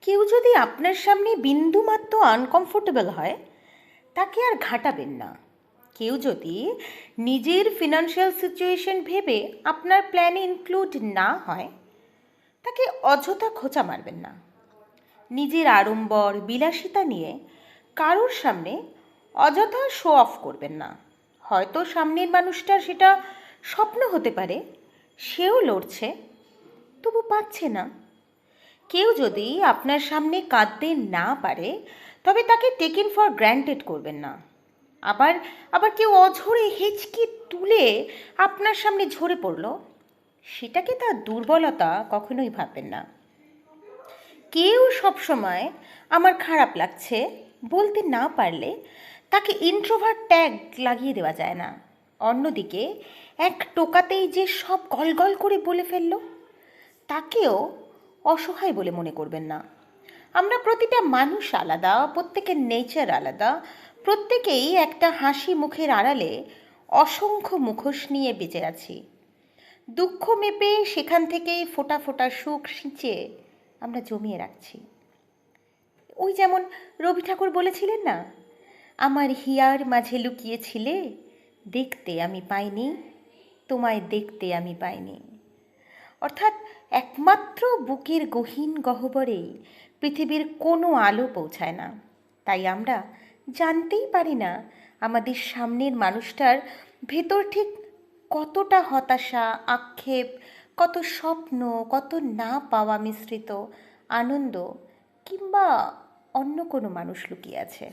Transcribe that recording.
কেউ যদি আপনার সামনে বিন্দুমাত্র আনকমফোর্টেবল হয়, তাকে আর ঘাঁটাবেন না। কেউ যদি নিজের ফিনান্সিয়াল সিচুয়েশন ভেবে আপনার প্ল্যানে ইনক্লুড না হয়, তাকে অযথা খোঁচা মারবেন না। নিজের আড়ম্বর বিলাসিতা নিয়ে কারোর সামনে অযথা শো অফ করবেন না। হয়তো সামনের মানুষটার সেটা স্বপ্ন হতে পারে, সেও লড়ছে, তবু পাচ্ছে না। কেউ যদি আপনার সামনে কাঁদতে না পারে, তবে তাকে টেকেন ফর গ্র্যান্টেড করবেন না। আবার আবার কেউ অঝরে হেঁচকি তুলে আপনার সামনে ঝরে পড়ল, সেটাকে তার দুর্বলতা কখনোই ভাববেন না। কেউ সবসময় আমার খারাপ লাগছে বলতে না পারলে তাকে ইন্ট্রোভার্ট ট্যাগ লাগিয়ে দেওয়া যায় না। অন্যদিকে এক টোকাতেই যে সব গলগল করে বলে ফেলল, তাকেও অসহায় বলে মনে করবেন না। আমরা প্রতিটা মানুষ আলাদা, প্রত্যেকের নেচার আলাদা, প্রত্যেকেই একটা হাসি মুখের আড়ালে অসংখ্য মুখোশ নিয়ে বেঁচে আছি। দুঃখ মেপে সেখান থেকেই ফোঁটা ফোঁটা সুখ সিঁচে আমরা জমিয়ে রাখছি। ওই যেমন রবি ঠাকুর বলেছিলেন না, আমার হিয়ার মাঝে লুকিয়েছিলে, দেখতে আমি পাইনি, তোমায় দেখতে আমি পাইনি। অর্থাৎ একমাত্র বুকের গহীন গহ্বরেই পৃথিবীর কোনো আলো পৌঁছায় না। তাই আমরা জানতেই পারি না আমাদের সামনের মানুষটার ভেতর ঠিক কতটা হতাশা, আক্ষেপ, কত স্বপ্ন, কত না পাওয়া মিশ্রিত আনন্দ কিংবা অন্য কোনো মানুষ লুকিয়ে আছে।